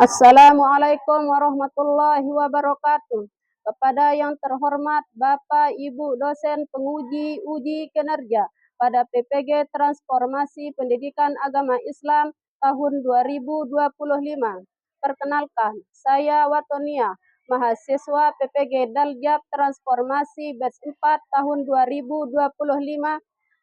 Assalamualaikum warahmatullahi wabarakatuh. Kepada yang terhormat Bapak Ibu dosen penguji uji kinerja pada PPG Transformasi Pendidikan Agama Islam tahun 2025. Perkenalkan, saya Watonia, mahasiswa PPG Daljab Transformasi Batch 4 tahun 2025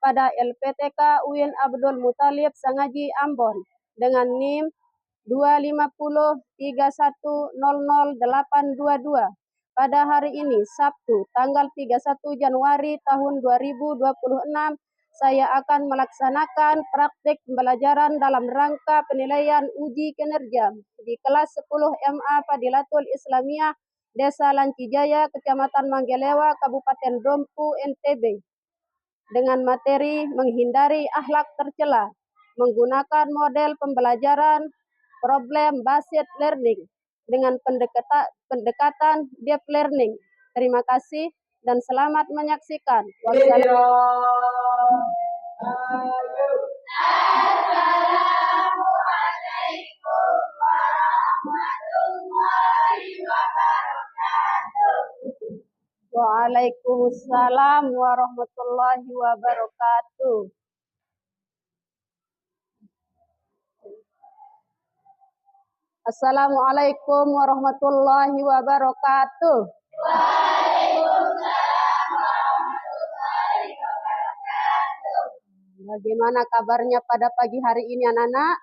pada LPTK UIN Abdul Muthalib Sangaji Ambon dengan NIM 25031000822. Pada hari ini, Sabtu, tanggal 31 Januari tahun 2026, saya akan melaksanakan praktik pembelajaran dalam rangka penilaian uji kinerja di kelas 10 MA Fadilatul Islamiyah Desa Lancijaya, Kecamatan Manggelewa, Kabupaten Dompu, NTB, dengan materi menghindari akhlak tercela, menggunakan model pembelajaran problem based learning dengan pendekatan deep learning. Terima kasih dan selamat menyaksikan. Assalamualaikum warahmatullahi wabarakatuh. Waalaikumsalam warahmatullahi wabarakatuh. Assalamualaikum warahmatullahi wabarakatuh. Waalaikumsalam warahmatullahi wabarakatuh. Bagaimana kabarnya pada pagi hari ini anak-anak?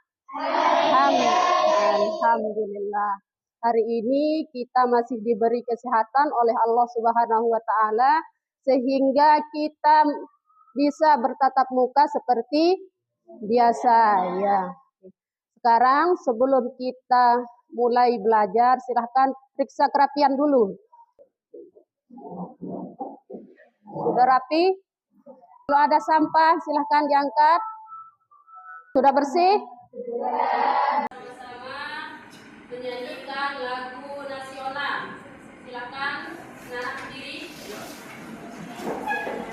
Alhamdulillah. Hari ini kita masih diberi kesehatan oleh Allah Subhanahu wa taala sehingga kita bisa bertatap muka seperti biasa ya. Sekarang sebelum kita mulai belajar, silahkan periksa kerapian dulu. Sudah rapi? Kalau ada sampah, silahkan diangkat. Sudah bersih? Sama-sama menyanyikan lagu nasional. Silahkan naik berdiri.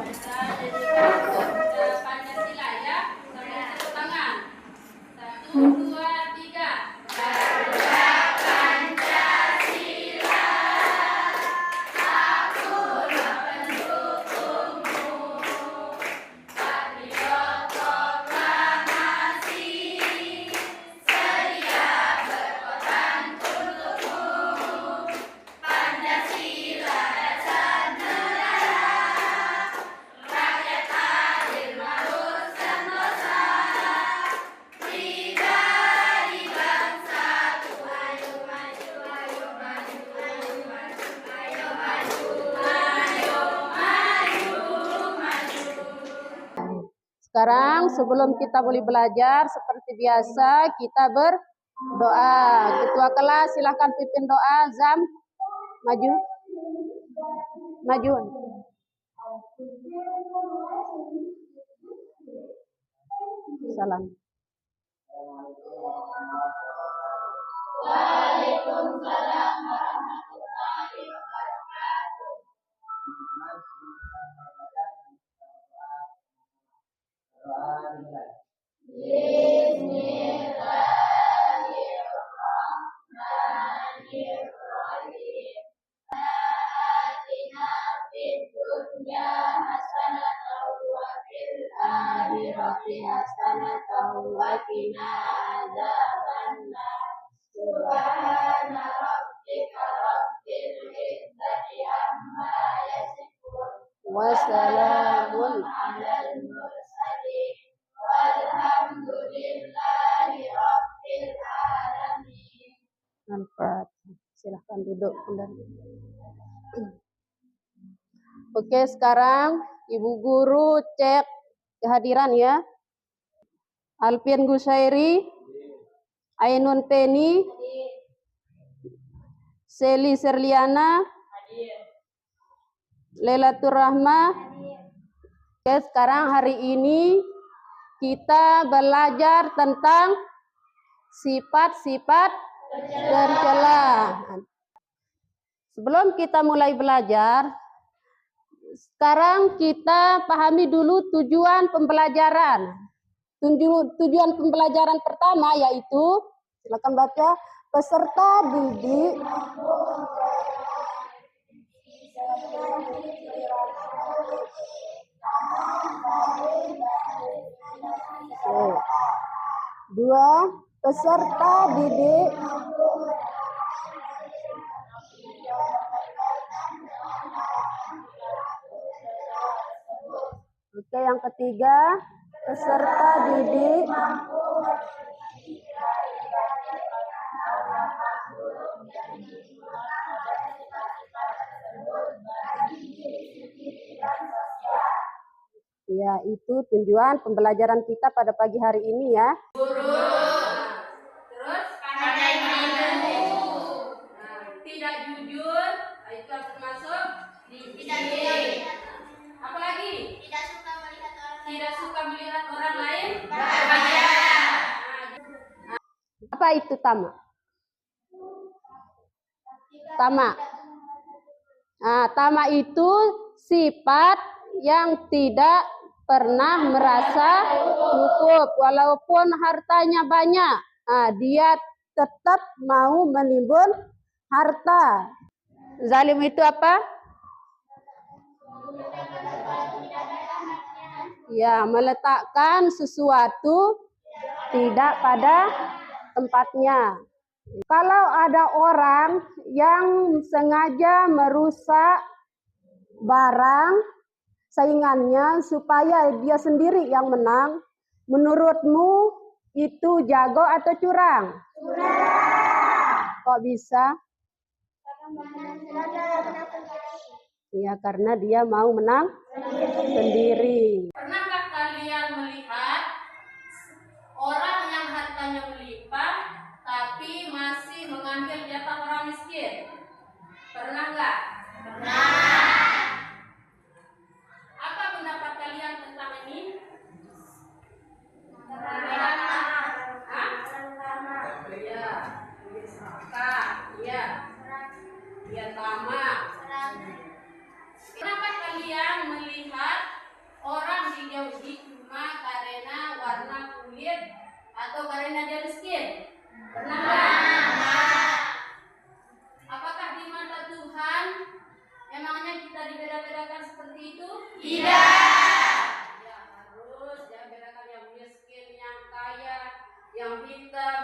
Kita nyanyikan Pancasila ya. Sambil tepuk tangan. 1, 2, 3. Garuda Pancasila, aku pendukungmu. Patriot proklamasi, sedia berkorban untukmu. Pancasila dasar negara, rakyat adil makmur sentosa. Pribadi bangsaku, ayo maju, ayo maju, ayo maju, ayo maju, ayo maju. Sekarang sebelum kita mulai belajar seperti biasa kita berdoa. Ketua kelas silahkan pimpin doa. Zam, maju. Maju. Salam. Waalaikumsalam warahmatullahi wabarakatuh. Bismillahirrahmanirrahim. Atina fid dunya hasanatan wa fil akhirati hasanatan wa qina adzabannar. Subhana rabbika rabbil izzati amma yasifun. Wassalamun. Alal mursalin walhamdulillahi rabbil alamin. Manfaat. Silahkan duduk kembali. Oke, sekarang Ibu Guru cek kehadiran ya. Alfian Gusairi, Ainun Peni, Seli Serliana, Lailatul Rahma. Oke, sekarang hari ini kita belajar tentang sifat-sifat tercela. Sebelum kita mulai belajar, sekarang kita pahami dulu tujuan pembelajaran. Tujuan pembelajaran pertama yaitu, silakan baca, peserta didik dua, peserta didik Oke, yang ketiga, peserta didik ya, itu tujuan pembelajaran kita pada pagi hari ini ya. Terus pandai menipu. Tidak jujur, itu termasuk tidak jujur. Apalagi? Tidak suka melihat orang lain bahagia. Apa itu tamak? Tamak. Nah, tamak itu sifat yang tidak pernah merasa cukup walaupun hartanya banyak. Nah, dia tetap mau menimbun harta. Zalim itu apa? Ya, meletakkan sesuatu tidak pada tempatnya. Kalau ada orang yang sengaja merusak barang saingannya supaya dia sendiri yang menang, menurutmu itu jago atau curang? Kok bisa? Ya, karena dia mau menang sendiri. Pernahkah kalian melihat orang yang hartanya melimpah tapi masih mengambil jatah orang miskin? Pernah nggak? Pernah. Apa pendapat kalian tentang ini? Hah? Iya. Serakah. Iya. Iya, tamak. Kenapa kalian melihat orang dijauhi cuma karena warna kulit atau karena dia miskin? Pernah nggak? Apakah di mata Tuhan emangnya kita dibeda-bedakan seperti itu? Tidak. Ya, harus ya bedakan yang miskin, yang kaya, yang hitam,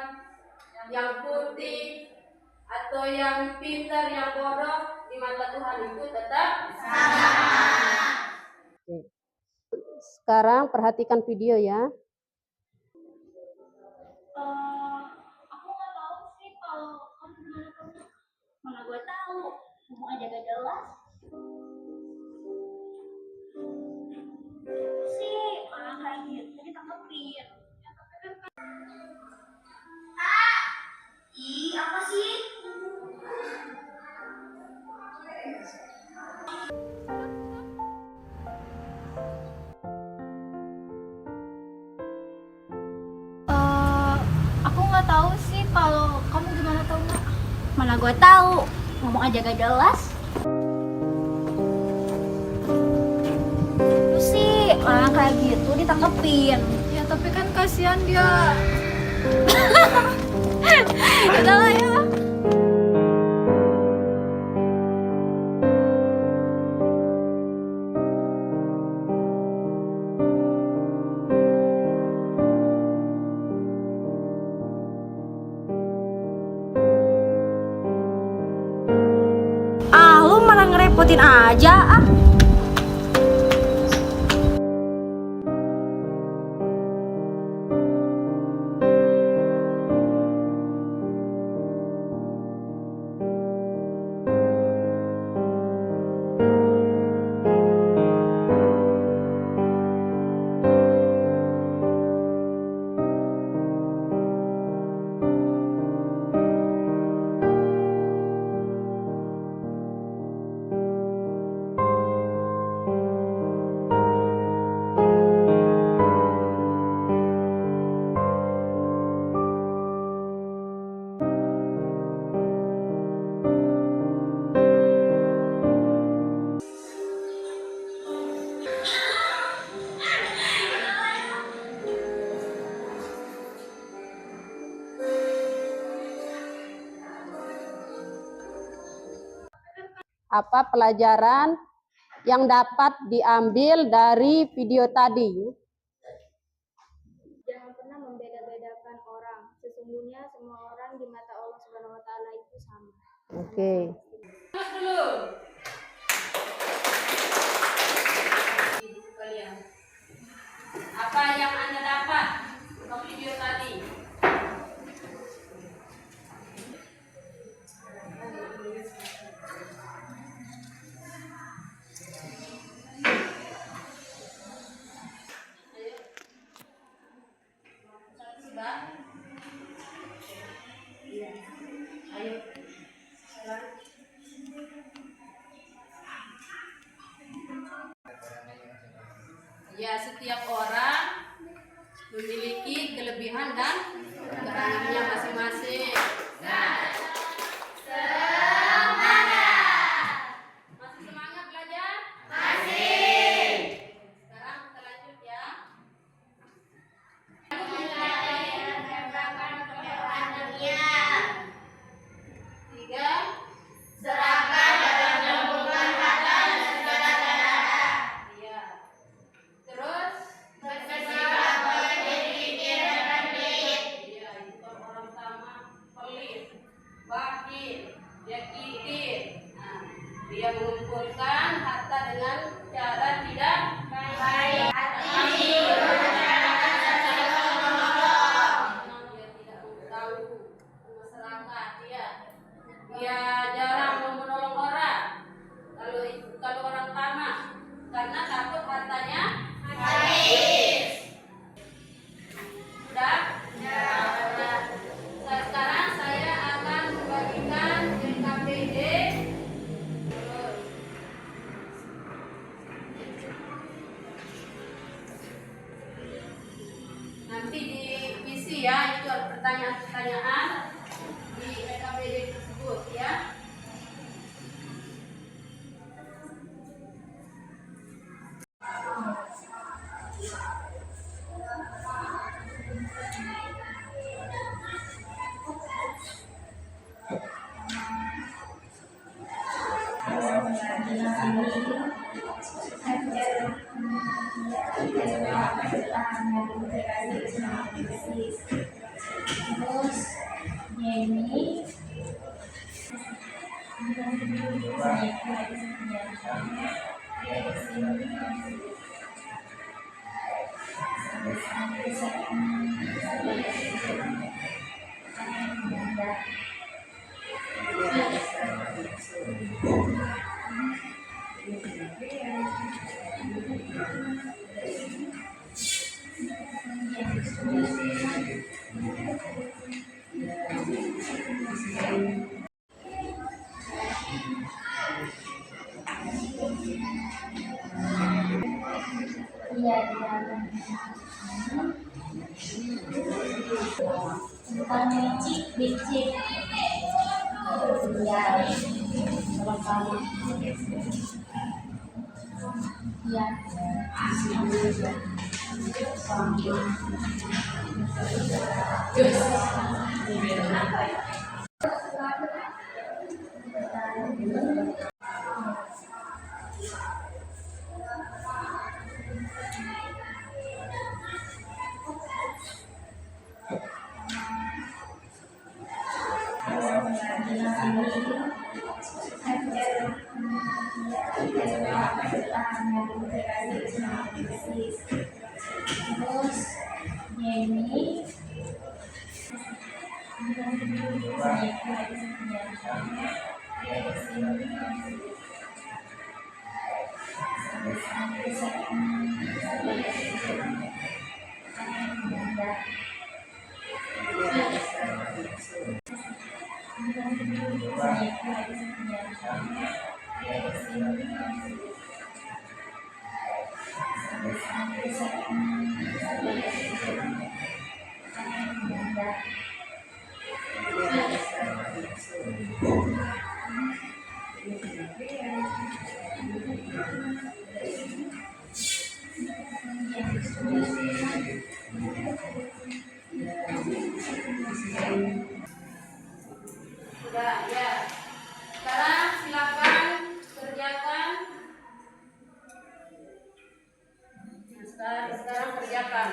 yang putih, atau yang pintar, yang bodoh. Di mata Tuhan itu tetap sama. Sekarang perhatikan video ya. Aku nggak tahu sih kalau kamu gimana kamu. Mana gue tahu, ngomong aja gak jelas. Sih, orang kayak gitu ditangkepin. Ih, apa sih? Aku nggak tahu sih kalau kamu gimana tahu nggak? Mana gue tahu, ngomong aja gak jelas. Lu sih orang kayak gitu ditangkepin. Ya tapi kan kasihan dia. Udah lah ya. Lu malah ngerepotin aja ah. apa pelajaran yang dapat diambil dari video tadi. Jangan pernah membeda-bedakan orang. Sesungguhnya semua orang di mata Allah Subhanahu wa taala itu sama. Oke. Terus dulu. Ibu kalian. Apa yang Anda dapat dari video tadi? Sudah? Iya. Ayo. Ya, setiap orang memiliki kelebihan dan kekurangannya masing-masing. Masih semangat belajar? Masih. Sekarang kita lanjut ya. Tiga. Seragam dalam lingkungan badan dan segala cara. Iya. Terus bersikap baik, berpikir dan pelit. Iya, itu kan orang sama pelit, bakhil, dia kikir. Nah, dia mengumpulkan harta dengan cara tidak baik. Hati bermasyarakat secara menolong. Dia tidak tahu masyarakat dia. Dia jarang mau menolong orang. Kalau orang tamak karena takut hartanya habis. Sudah? Ya. Sekarang saya akan membagikan LKPD. Terus. Nanti diisi ya, itu pertanyaan-pertanyaan di LKPD tersebut ya. Tentang becik. Ya, kalau kamu. Ya. Terus Jenny sekarang kerjakan.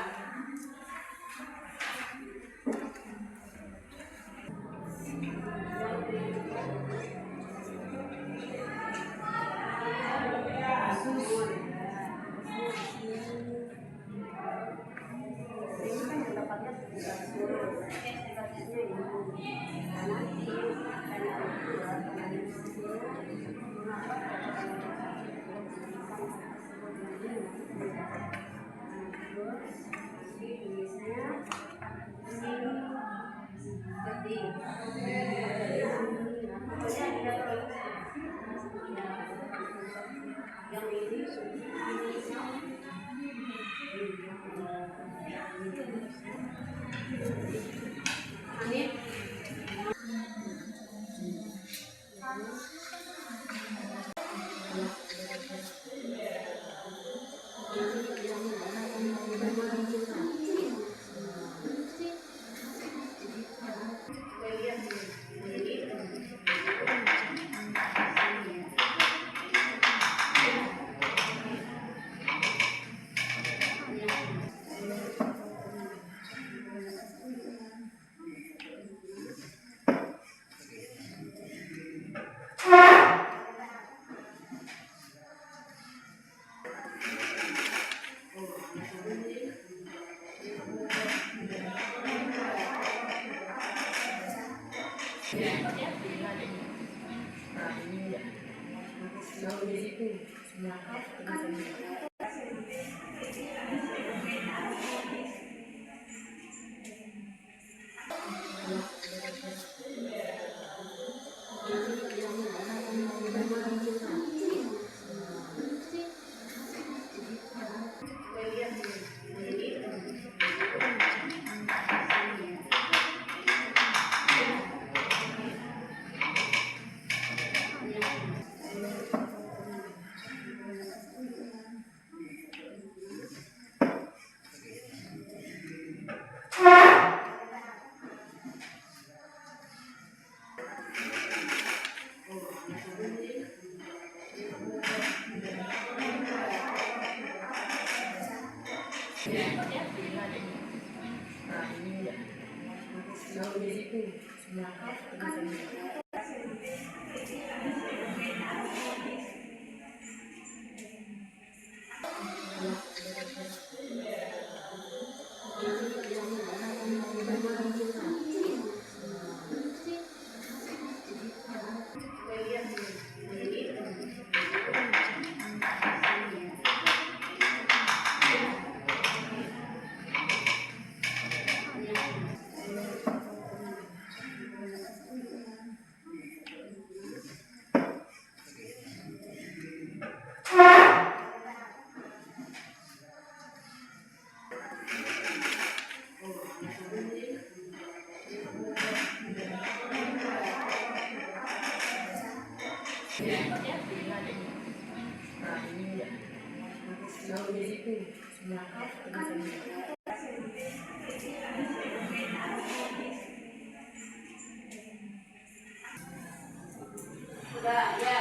Sudah ya.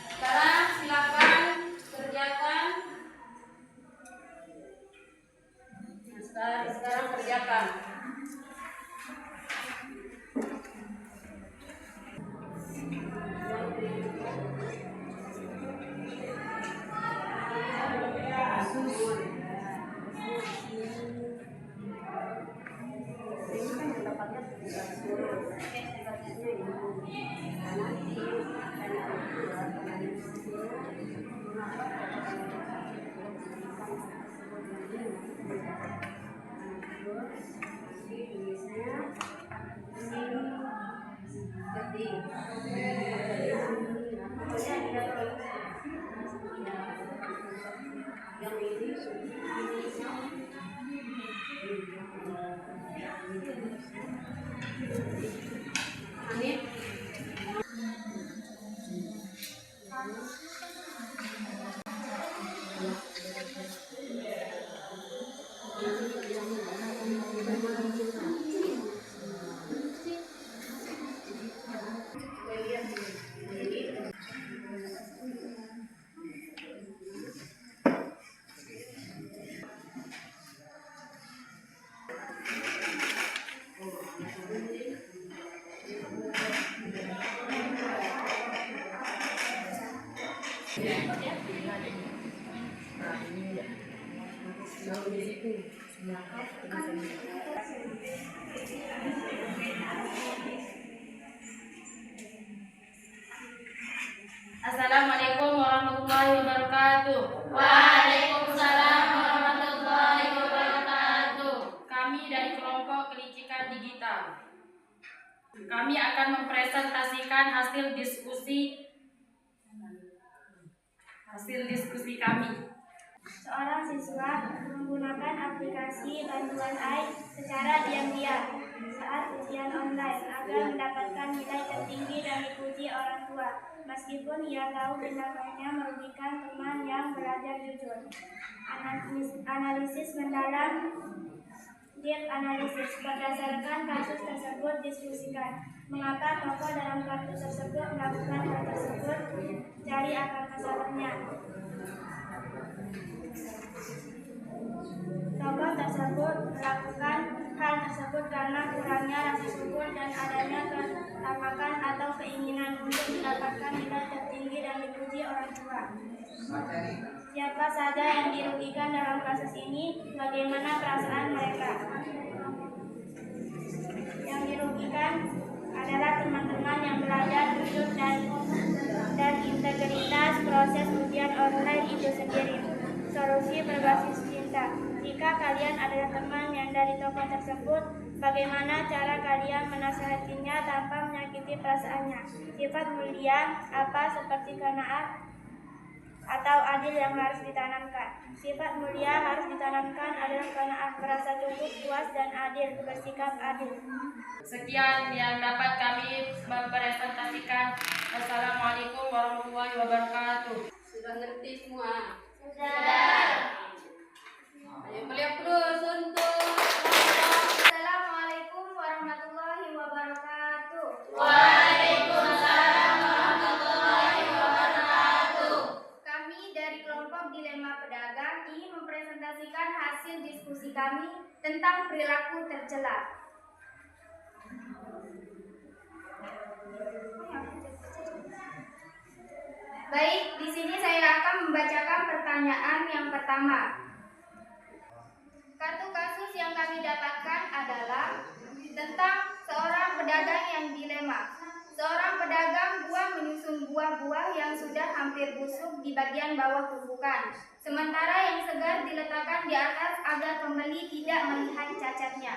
Sekarang silakan kerjakan. Sekarang kerjakan. Assalamualaikum warahmatullahi wabarakatuh. Waalaikumsalam warahmatullahi wabarakatuh. Kami dari kelompok kelicikan digital. Kami akan mempresentasikan hasil diskusi kami. Seorang siswa menggunakan aplikasi bantuan AI secara diam-diam saat ujian online agar mendapatkan nilai tertinggi dan dipuji orang tua, meskipun ia tahu tindakannya merugikan teman yang belajar jujur. Analisis mendalam. Deep Analysis. Berdasarkan kasus tersebut diskusikan mengapa tokoh dalam kartu tersebut melakukan hal tersebut, cari akar masalahnya. Tokoh tersebut melakukan hal tersebut karena kurangnya rasa syukur dan adanya ketamakan atau keinginan untuk mendapatkan nilai tertinggi dan dipuji orang tua. Siapa saja yang dirugikan dalam kasus ini? Bagaimana perasaan mereka? Yang dirugikan adalah teman-teman yang belajar jujur dan integritas proses ujian online itu sendiri. Solusi berbasis cinta. Jika kalian adalah teman yang dari tokoh tersebut, bagaimana cara kalian menasihatinya tanpa menyakiti perasaannya? Sifat mulia apa seperti qanaat atau adil yang harus ditanamkan? Sifat mulia harus ditanamkan adalah qanaat, merasa cukup, puas, dan adil, bersikap adil. Sekian yang dapat kami mempresentasikan. Assalamualaikum warahmatullahi wabarakatuh. Sudah ngerti semua? Sudah. Ayo melihat terus untuk Assalamualaikum warahmatullahi wabarakatuh. Waalaikumsalam warahmatullahi wabarakatuh. Kami dari kelompok Dilema Pedagang ingin mempresentasikan hasil diskusi kami tentang perilaku tercela. Baik, di sini saya akan membacakan pertanyaan yang pertama. Kartu kasus yang kami dapatkan adalah tentang seorang pedagang yang dilema. Seorang pedagang buah menyusun buah-buah yang sudah hampir busuk di bagian bawah tumpukan, sementara yang segar diletakkan di atas agar pembeli tidak melihat cacatnya.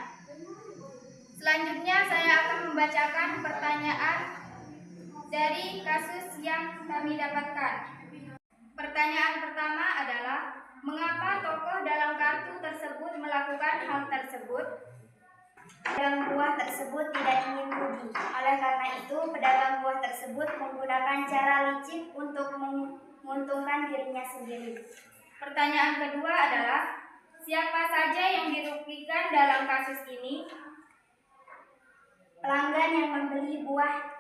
Selanjutnya saya akan membacakan pertanyaan dari kasus yang kami dapatkan. Pertanyaan pertama adalah, mengapa tokoh dalam kartu tersebut melakukan hal tersebut? Pedagang buah tersebut tidak ingin rugi. Oleh karena itu, pedagang buah tersebut menggunakan cara licik untuk menguntungkan dirinya sendiri. Pertanyaan kedua adalah, siapa saja yang dirugikan dalam kasus ini? Pelanggan yang membeli buah.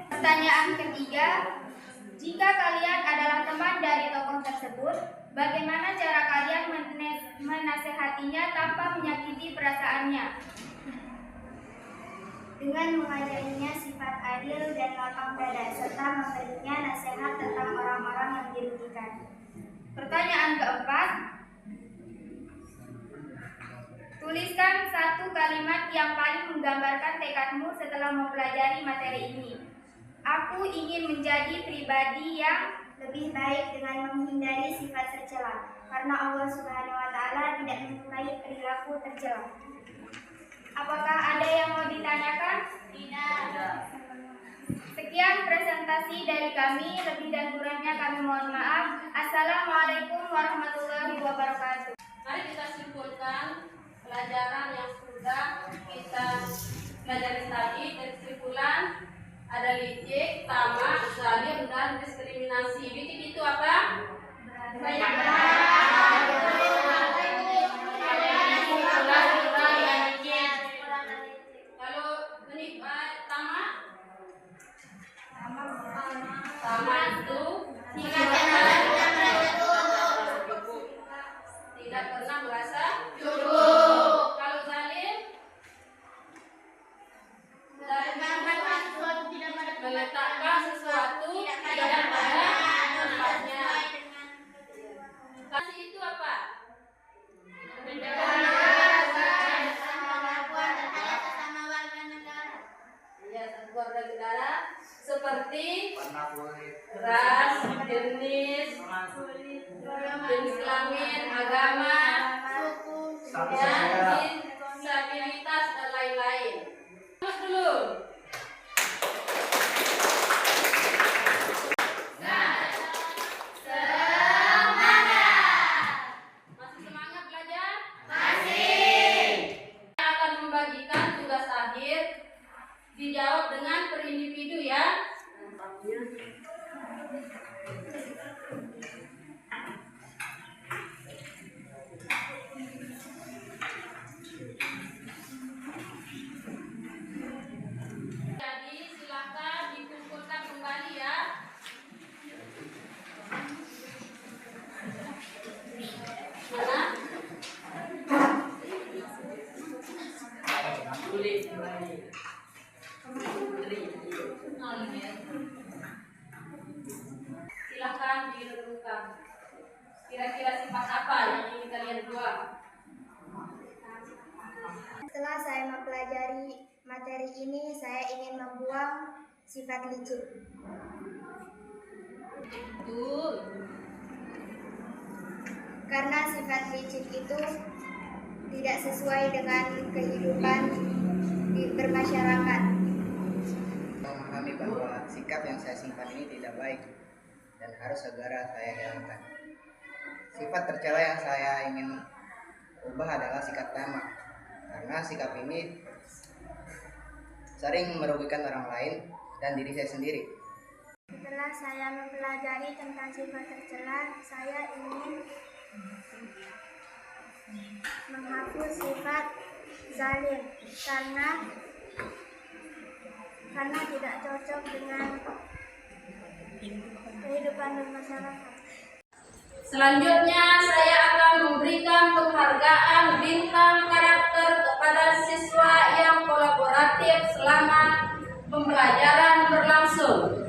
Pertanyaan ketiga, jika kalian adalah teman dari tokoh tersebut, bagaimana cara kalian menasehatinya tanpa menyakiti perasaannya? Dengan mengajarinya sifat adil dan lapang dada, serta memberinya nasihat tentang orang-orang yang dirugikan. Pertanyaan keempat, tuliskan satu kalimat yang paling menggambarkan tekadmu setelah mempelajari materi ini. Aku ingin menjadi pribadi yang lebih baik dengan menghindari sifat tercela, karena Allah Subhanahu wa Ta'ala tidak menyukai perilaku tercela. Apakah ada yang mau ditanyakan? Tidak. Sekian presentasi dari kami, lebih dan kurangnya kami mohon maaf. Assalamualaikum warahmatullahi wabarakatuh. Mari kita simpulkan pelajaran yang sudah kita pelajari tadi. Dari kesimpulan ada licik, tamak, zalim, dan diskriminasi. Licik itu apa? Banyak Kalau tamak? Tamak itu tidak pernah merasa cukup. Kalau zalim? Meletakkan sesuatu tidak pada tempatnya. jenis kelamin, agama, dan disabilitas dan lain-lain. Terus dulu. Masih semangat belajar? Masih. Saya akan membagikan tugas akhir, dijawab dengan per individu ya. Jadi silakan dikumpulkan kembali ya. Mana? Silakan direnungkan. Kira-kira sifat apa yang ingin kalian buang? Setelah saya mempelajari materi ini, saya ingin membuang sifat licik. Betul. Karena sifat licik itu tidak sesuai dengan kehidupan di bermasyarakat. Memahami bahwa sikap yang saya simpan ini tidak baik dan harus segera saya hilangkan. Sifat tercela yang saya ingin ubah adalah sikap tamak, karena sikap ini sering merugikan orang lain dan diri saya sendiri. Setelah saya mempelajari tentang sifat tercela, saya ingin menghapus sifat zalim karena tidak cocok dengan kehidupan bermasyarakat. Selanjutnya saya akan memberikan penghargaan bintang karakter kepada siswa yang kolaboratif selama pembelajaran berlangsung.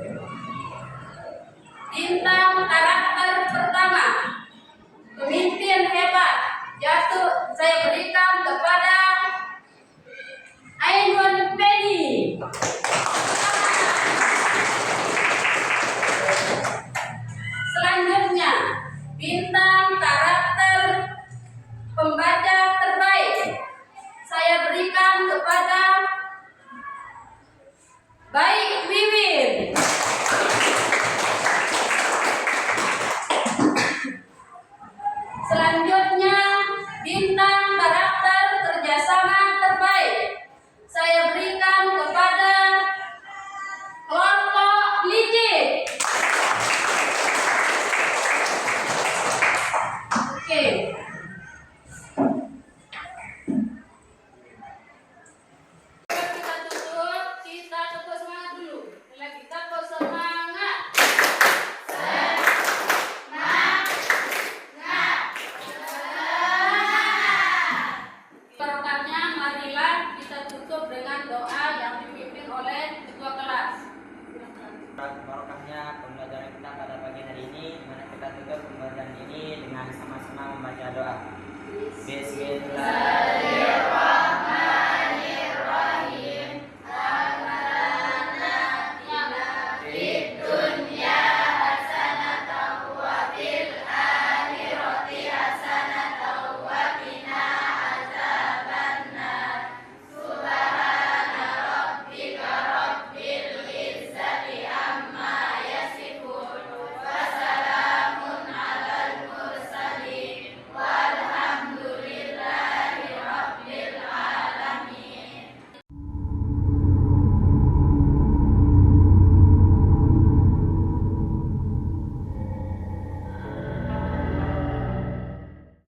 Bintang karakter pertama, pemimpin hebat, jatuh saya berikan kepada Ainun Penny. Selanjutnya, bintang karakter pembaca terbaik saya berikan kepada Baik Wiwin. Selanjutnya, bintang karakter kerjasama terbaik saya berikan kepada kelompok licik. Oke. Kita tutup semangat dulu. Lagi tutup semangat. Barokahnya marilah kita tutup dengan doa yang dipimpin oleh ketua kelas. Barokahnya pembelajaran kita pada pagi hari ini, di mana kita tutup pembelajaran ini dengan sama-sama membaca doa. Bismillah.